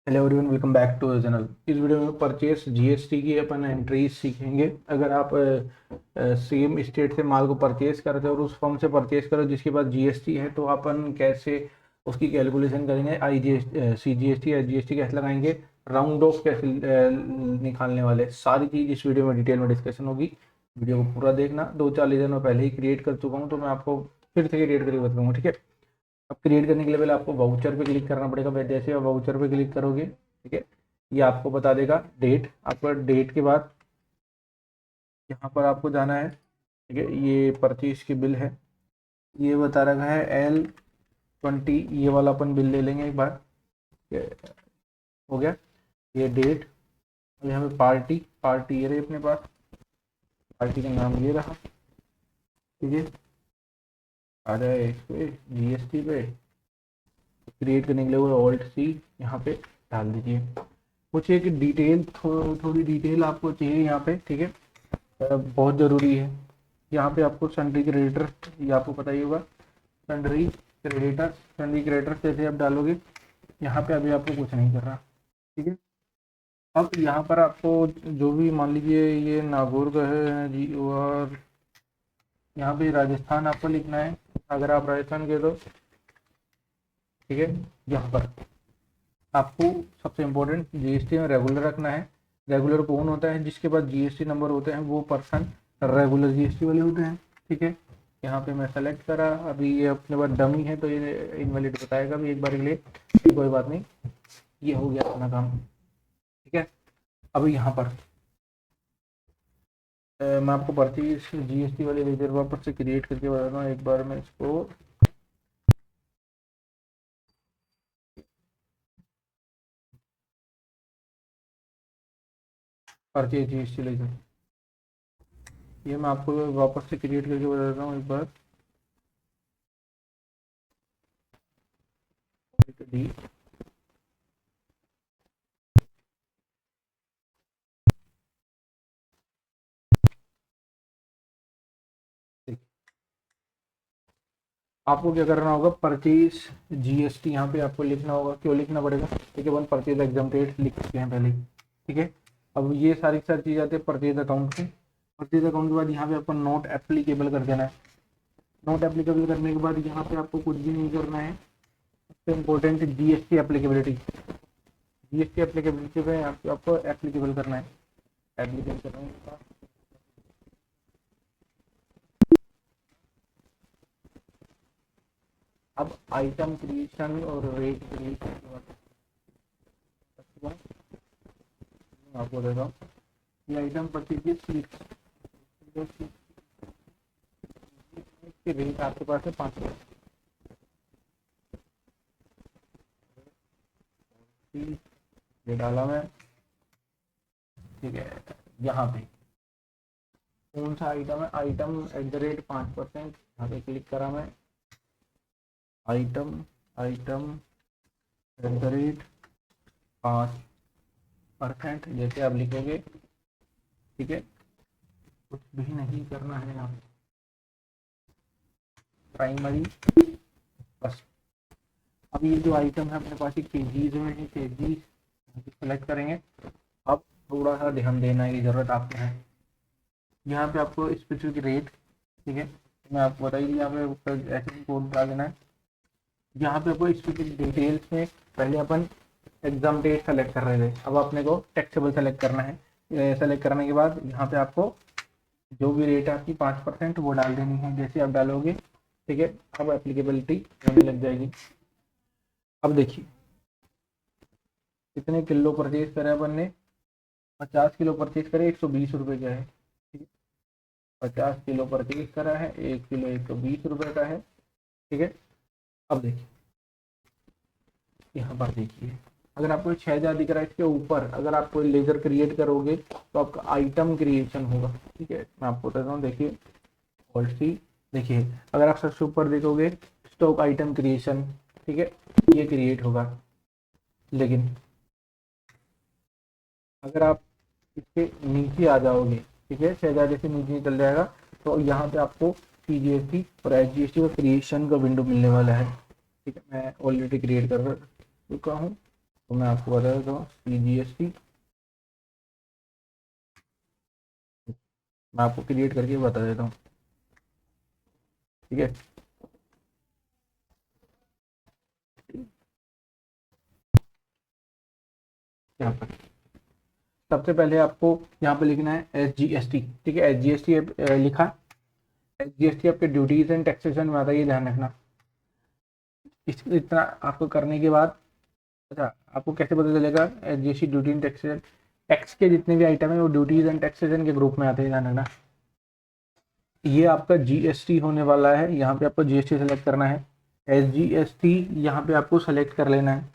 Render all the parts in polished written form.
Hello everyone, welcome back to the channel. इस video में purchase GST की अपन एंट्रीज सीखेंगे। अगर आप सेम स्टेट से माल को परचेस करते हो और उस फर्म से परचेस करो जिसके पास जीएसटी है, तो अपन कैसे उसकी कैलकुलेशन करेंगे। I G S C G S T, S G S T कैसे लगाएंगे, राउंड ऑफ कैसे निकालने वाले, सारी चीज़ इस वीडियो में डिटेल में डिस्कशन होगी। वीडियो को पूरा देखना। 2-4 दिन में पहले ही क्रिएट कर चुका हूँ, तो मैं आपको फिर से क्रिएट करके बताऊँगा, ठीक है। अब क्रिएट करने के लिए पहले आपको वाउचर पे क्लिक करना पड़ेगा। जैसे आप वाउचर पे क्लिक करोगे, ठीक है, ये आपको बता देगा डेट। आपका डेट के बाद यहाँ पर आपको जाना है, ठीक है। ये परचेज की बिल है, ये बता रखा है L20। ये वाला अपन बिल ले लेंगे एक बार। ये हो गया, ये डेट। और यहाँ पे पार्टी पार्टी ये रही अपने पास, पार्टी का नाम ये रहा, ठीक है। आ जाए इस पे जीएसटी पे, क्रिएट करने के लिए वो Alt+C यहाँ पे डाल दीजिए। कुछ एक डिटेल थोड़ी डिटेल आपको चाहिए यहाँ पे, ठीक है। बहुत ज़रूरी है। यहाँ पे आपको सन्ड्री क्रेडिटर, ये आपको पता ही होगा, सन्ड्री क्रेडिटर जैसे आप डालोगे यहाँ पे, अभी आपको कुछ नहीं कर रहा, ठीक है। अब यहाँ पर आपको जो भी मान लीजिए ये नागौर का है जी, और यहाँ पे राजस्थान आपको लिखना है। अगर आप राजस्थान के, तो ठीक है। यहाँ पर आपको सबसे इम्पोर्टेंट जीएसटी में रेगुलर रखना है। रेगुलर कौन होता है? जिसके पास जीएसटी नंबर होते हैं वो पर्सन रेगुलर जीएसटी वाले होते हैं, ठीक है। यहाँ पे मैं सेलेक्ट करा, अभी ये अपने पास डमी है तो ये इनवैलिड बताएगा भी एक बार के लिए, कोई बात नहीं। ये हो गया अपना काम, ठीक है। अभी यहाँ पर मैं आपको परचेज जीएसटी वाले लेजर वापस से क्रिएट करके बताता हूँ। एक बार मैं इसको परचेज जीएसटी लेजर, ये मैं आपको वापस से क्रिएट करके बताता हूँ एक बार। डी आपको क्या करना होगा, परचेज जीएसटी यहाँ पे आपको लिखना होगा। क्यों लिखना पड़ेगा? ठीक है, वन परचेज एग्जाम्प्टेड लिख चुके हैं पहले ही, ठीक है। अब ये सारी चीज़ आती है परचेज अकाउंट में। परचेज अकाउंट के बाद यहाँ पे आपको नोट एप्लीकेबल कर देना है। नोट एप्लीकेबल करने के बाद यहाँ पे आपको कुछ भी नहीं करना है। सबसे important GST applicability, GST applicability पे आपको एप्लीकेबल करना है। एप्लीकेबल करने के बाद अब आइटम क्रिएशन और रेट क्रिएशन के बाद आपको देता हूँ। ये आइटम परचेज की रेट आपके पास है 5, ये डाला मैं, ठीक है। यहाँ पे कौन सा आइटम है? आइटम @5%, यहाँ पे क्लिक करा मैं। आइटम आइटम @5%, जैसे आप लिखोगे, ठीक है। कुछ भी नहीं करना है यहाँ पे, प्राइमरी बस। अब ये जो आइटम है अपने पास एक केजीज में है, केजीज सेलेक्ट करेंगे। अब थोड़ा सा ध्यान देना की जरूरत आपको है। यहाँ पे आपको स्पेसिफिक रेट, ठीक है, मैं आपको बताइए, यहाँ पे ऐसे कोड डाल देना है। यहाँ पे आपको स्पेसिफिक डिटेल्स में पहले अपन एग्जाम डेट सेलेक्ट कर रहे थे, अब अपने को टैक्सेबल सेलेक्ट करना है। सेलेक्ट करने के बाद यहाँ पे आपको जो भी रेट है आपकी 5% वो डाल देनी है। जैसे आप डालोगे, ठीक है, अब एप्लीकेबिलिटी होने लग जाएगी। अब देखिए कितने किलो परचेज करे अपन ने, 50 किलो परचेज करे, 120 रुपये का है, ठीक है। 50 किलो परचेज करा है, 1 किलो 120 रुपये का है, ठीक है। अब देखिए यहाँ पर देखिए, अगर आपको 6000 दिख रहा है, इसके ऊपर अगर आप कोई लेजर क्रिएट करोगे तो आपका आइटम क्रिएशन होगा, ठीक है। मैं आपको बताता हूँ, देखिए Alt+C, देखिए अगर आप सबसे ऊपर देखोगे स्टॉक आइटम क्रिएशन, ठीक है, ये क्रिएट होगा। लेकिन अगर आप इसके नीचे आ जाओगे, ठीक है, 6000 जैसे नीचे चल जाएगा, तो यहाँ पे आपको सीजीएसटी और एसजीएसटी का क्रिएशन का विंडो मिलने वाला है, ठीक है। मैं ऑलरेडी क्रिएट कर चुका हूँ, तो मैं आपको बता देता हूँ CGST, मैं आपको क्रिएट करके बता देता हूँ, ठीक है। यहाँ पर सबसे पहले आपको यहाँ पे लिखना है SGST, ठीक है। SGST लिखा, SGST आपके ड्यूटीज एंड टैक्सेशन में आता है, ये ध्यान रखना। इतना आपको करने के बाद, अच्छा आपको कैसे पता चलेगा SGST duty and taxation, tax के जितने भी आइटम है वो ड्यूटीज एंड टैक्सेशन के ग्रुप में आते हैं, ध्यान रखना। ये आपका GST होने वाला है, यहाँ पे आपको GST सेलेक्ट करना है। SGST यहाँ पे आपको सेलेक्ट कर लेना है।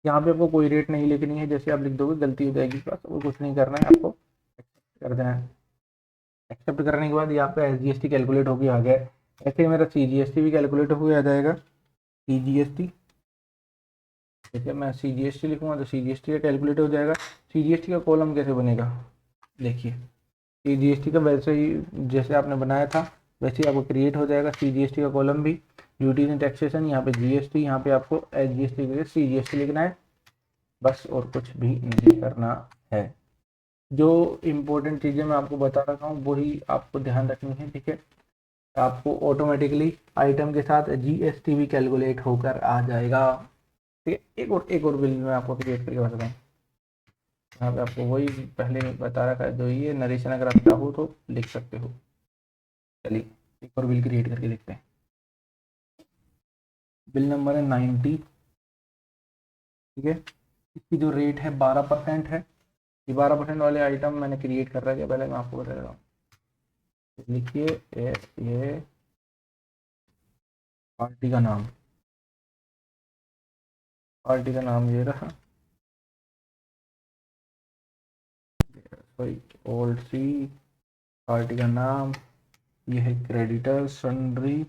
यहाँ पे आपको कोई रेट नहीं लिखनी है, जैसे आप लिख दोगे गलती हो जाएगी, बस वो कुछ नहीं करना है, आपको एक्सेप्ट कर देना है। एक्सेप्ट करने के बाद यहाँ पे SGST कैलकुलेट होकर आ गया है। ऐसे ही मेरा CGST भी कैलकुलेट होकर आ जाएगा। CGST, ठीक है, मैं CGST लिखूंगा तो CGST का कैलकुलेट हो जाएगा। CGST का कॉलम कैसे बनेगा, देखिए CGST का वैसे ही जैसे आपने बनाया था वैसे ही आपको क्रिएट हो जाएगा CGST का कॉलम भी। ड्यूटीज एंड टैक्सेशन, यहाँ पे GST, यहाँ पे आपको SGST के लिए CGST लिखना है, बस और कुछ भी नहीं करना है। जो इम्पोर्टेंट चीज़ें मैं आपको बता रहा हूँ वही आपको ध्यान रखनी है, ठीक है। आपको ऑटोमेटिकली आइटम के साथ GST भी कैलकुलेट होकर आ जाएगा, ठीक है। एक और बिल मैं आपको क्रिएट करके बताता हूँ। यहाँ पे आपको वही पहले बता रखा है, जो ये नरेशन अगर आप चाहो तो लिख सकते हो। चलिए एक और बिल क्रिएट करके देखते हैं। बिल नंबर है 90, ठीक है। इसकी जो रेट है 12% है। ये 12% वाले आइटम मैंने क्रिएट कर रखा है, पहले मैं आपको बता रहा हूँ। लिखिए ये पार्टी का नाम, पार्टी का नाम ये रहा, सॉरी ओल्ड सी, पार्टी का नाम ये है क्रेडिटर्स सन्ड्री,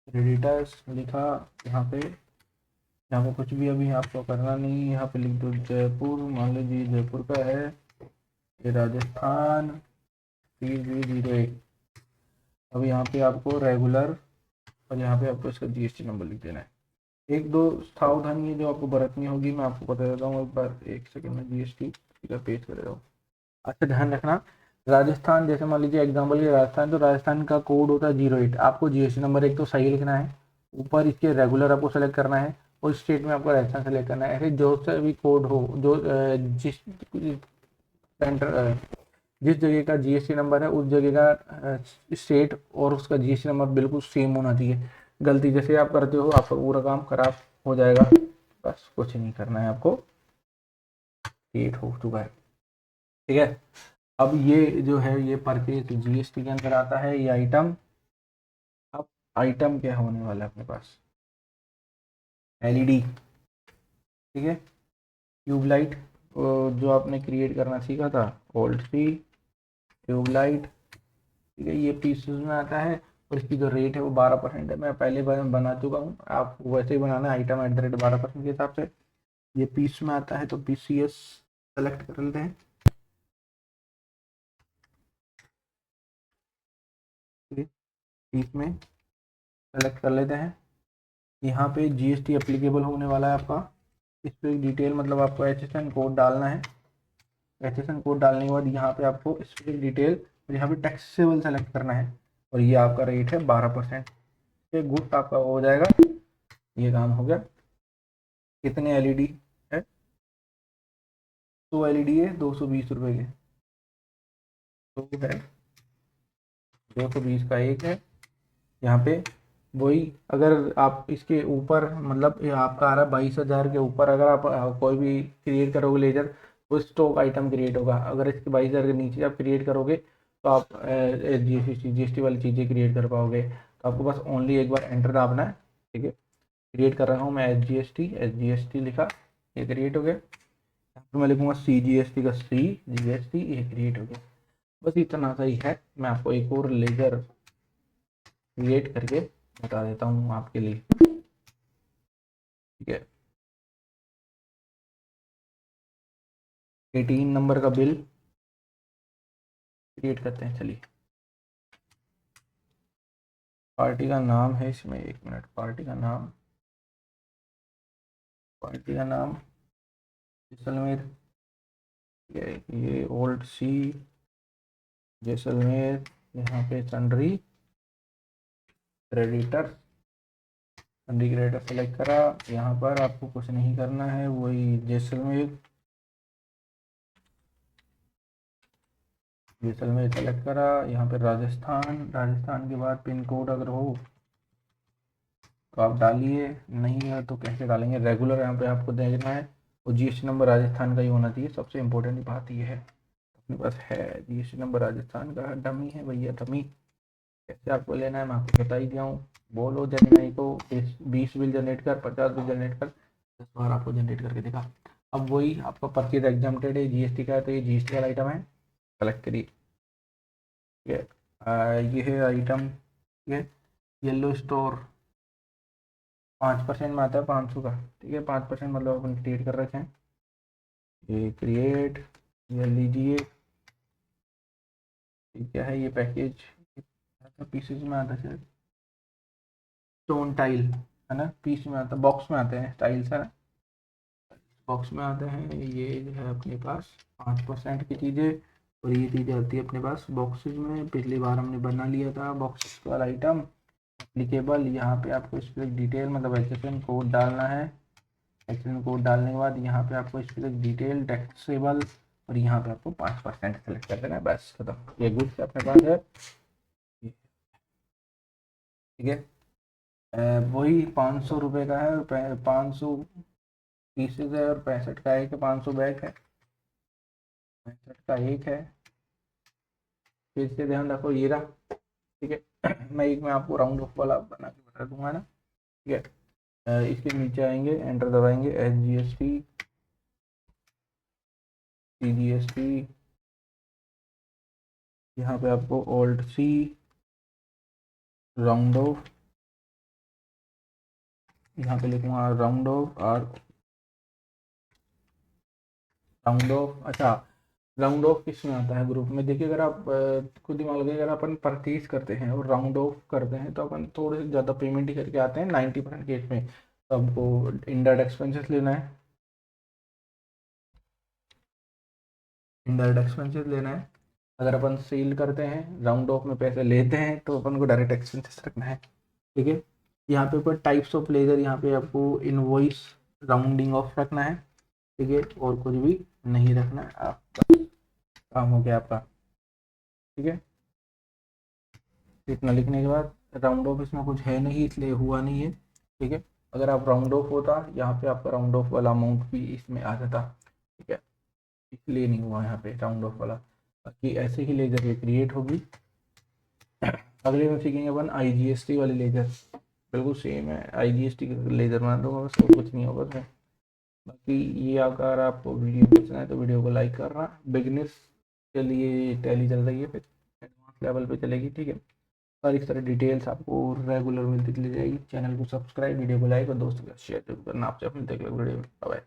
क्रेडिटर्स लिखा। यहाँ पे कुछ भी अभी आपको करना नहीं, यहाँ पे लिख दो जयपुर, मान लीजिए जयपुर का है, ये राजस्थान 3001। अब यहाँ पे आपको रेगुलर और यहाँ पे आपको इसका GST नंबर लिख देना है। एक दो सावधानी है जो आपको बरतनी होगी, मैं आपको बता देता हूँ एक बार, एक सेकंड में GST का पेज कर रहा हूँ। अच्छा ध्यान रखना, राजस्थान जैसे मान लीजिए एग्जाम्पल के राजस्थान, तो राजस्थान का कोड होता है 08। आपको GST नंबर एक तो सही लिखना है, ऊपर इसके रेगुलर आपको सेलेक्ट करना है और स्टेट में आपको राजस्थान सेलेक्ट करना है। ऐसे जो सा भी कोड हो, जो जिस सेंटर जिस जगह का GST नंबर है उस जगह का स्टेट और उसका GST नंबर बिल्कुल सेम होना चाहिए। गलती जैसे आप करते हो आपका पूरा काम खराब हो जाएगा, बस कुछ नहीं करना है आपको, क्रिएट हो चुका है, ठीक है। अब ये जो है ये परचेज GST के अंदर आता है ये आइटम। अब आइटम क्या होने वाला है अपने पास, LED, ठीक है, ट्यूबलाइट, जो आपने क्रिएट करना सीखा था, ओल्ड सी ट्यूबलाइट, ठीक है, ये पीसेस में आता है और इसकी जो रेट है वो 12% है। मैं पहले बना चुका हूँ, आप वैसे ही बनाना है आइटम एट द रेट 12% के हिसाब से। ये पीस में आता है तो PCS सेलेक्ट कर लेते हैं, पीस में सेलेक्ट कर लेते हैं। यहाँ पे GST एप्लीकेबल होने वाला है आपका, इस पर डिटेल मतलब आपको HSN कोड डालना है। HSN कोड डालने के बाद यहाँ पे आपको स्पेसिफिक डिटेल और यहाँ पे टैक्सेबल सेलेक्ट करना है और ये आपका रेट है 12%। ये गुड्स आपका हो जाएगा, ये काम हो गया। कितने LED है, 2 LED है, 220 रुपये के, तो है 220 का एक है। यहाँ पे वही, अगर आप इसके ऊपर मतलब ये आपका आ रहा है 22,000 के ऊपर, अगर आप कोई भी क्रिएट करोगे लेजर वो स्टॉक आइटम क्रिएट होगा। अगर इसके 22,000 के नीचे आप क्रिएट करोगे तो आप GST वाली चीज़ें क्रिएट कर पाओगे। तो आपको बस ओनली एक बार एंटर दाबना है, ठीक है। क्रिएट कर रहा हूँ मैं SGST लिखा, ये क्रिएट हो गया। यहाँ पर मैं लिखूँगा CGST का CGST, ये क्रिएट हो गया। बस इतना सा ही है, मैं आपको एक और लेजर क्रिएट करके बता देता हूँ आपके लिए, ठीक है। 18 नंबर का बिल क्रिएट करते हैं, चलिए। पार्टी का नाम है इसमें, एक मिनट, पार्टी का नाम पार्टी का नाम जैसलमेर, ये ओल्ड सी जैसलमेर। यहाँ पे sundry creditor, sundry creditor select करा। यहाँ पर आपको कुछ नहीं करना है, वही जैसलमेर जैसलमेर सेलेक्ट करा। यहाँ पे राजस्थान, राजस्थान के बाद पिन कोड अगर हो तो आप डालिए, नहीं है तो कैसे डालेंगे। रेगुलर यहाँ पे आपको देखना है, और जीएसटी नंबर राजस्थान का ही होना चाहिए। सबसे इम्पोर्टेंट बात ये है, अपने पास है जीएसटी नंबर राजस्थान का, डमी है भैया डमी। कैसे आपको लेना है मैं आपको बता ही दिया हूँ। बोलो जनवरी को 20 बिल जनरेट कर, 50 बिल जनरेट कर, 10 बार आपको जनरेट करके देखा। अब वही आपका परचेज एग्जाम्प्टेड है, जीएसटी का है, तो ये जीएसटी वाला आइटम है, सेलेक्ट करिए। ठीक है, ये है आइटम, ठीक है, येलो स्टोर 5% में आता है 500 का। ठीक है, 5% मतलब अपन क्रिएट कर रखे हैं, ये क्रिएट, ये लीजिए। क्या है ये पैकेज, पीसेज में आता है, स्टोन टाइल है ना, पीस में आता, बॉक्स में आते हैं, टाइल्स है ना, बॉक्स में आते हैं। ये जो है अपने पास 5% की चीज़ें, और ये चीज़ें आती है अपने पास बॉक्सेज में। पिछली बार हमने बना लिया था बॉक्स वाला आइटम एप्लीकेबल। यहाँ पे आपको स्पेसिफिक डिटेल मतलब HSN कोड डालना है। HSN कोड डालने के बाद यहाँ पे आपको स्पेसिफिक डिटेल टैक्सेबल, और यहाँ पे आपको 5% सेलेक्ट कर देना है, बस खत्म। ये गुड्स अपने पास है, ठीक है। वही 500 रुपये का है, और 500 पीसेज है, और 65 का एक है, 500 बैग है, 65 का एक है। फिर से ध्यान रखो ये रहा, ठीक है। मैं एक में आपको राउंड ऑफ वाला बना के बता दूंगा ना, ठीक है। इसके नीचे आएंगे, एंटर दबाएंगे, SGST CGST, यहाँ पे आपको ओल्ड सी राउंड ऑफ, यहाँ पे लिखूंगा राउंड ऑफ और राउंड ऑफ। अच्छा, राउंड ऑफ किस में आता है ग्रुप में, देखिए अगर आप खुद ही मान लीजिए अगर अपन परचेज करते हैं और राउंड ऑफ करते हैं तो अपन थोड़े से ज़्यादा पेमेंट ही करके आते हैं 90% केस में। तो आपको इनडायरेक्ट एक्सपेंसेस लेना है, इनडायरेक्ट एक्सपेंसेस लेना है। अगर अपन सेल करते हैं, राउंड ऑफ में पैसे लेते हैं, तो अपन को डायरेक्ट एक्सपेंसेस रखना है, ठीक है। यहाँ पे ऊपर टाइप्स ऑफ लेजर, यहाँ पे आपको इनवॉइस राउंडिंग ऑफ रखना है, ठीक है, और कुछ भी नहीं रखना है। आपका काम हो गया आपका, ठीक है। इतना लिखने के बाद राउंड ऑफ इसमें कुछ है नहीं, इसलिए हुआ नहीं है, ठीक है। अगर आप राउंड ऑफ होता, यहाँ पे आपका राउंड ऑफ वाला अमाउंट भी इसमें आ जाता, ठीक है, इसलिए नहीं हुआ यहाँ पे राउंड ऑफ वाला। बाकी ऐसे ही लेजर ये क्रिएट होगी। अगले में सीखेंगे अपन IGST वाली लेजर, बिल्कुल सेम है, IGST का लेजर बना दूंगा बस, और कुछ नहीं होगा उसमें। बाकी ये अगर आपको वीडियो पसंद है तो वीडियो को लाइक करना। बिगनर्स के लिए टैली चल रही है, फिर एडवांस लेवल पे चलेगी, ठीक है। और इस तरह डिटेल्स आपको रेगुलर मिलती चली जाएगी। चैनल को सब्सक्राइब, वीडियो को लाइक और दोस्तों के साथ शेयर जरूर करना। आपसे अपने देख लो वीडियो में, बाय।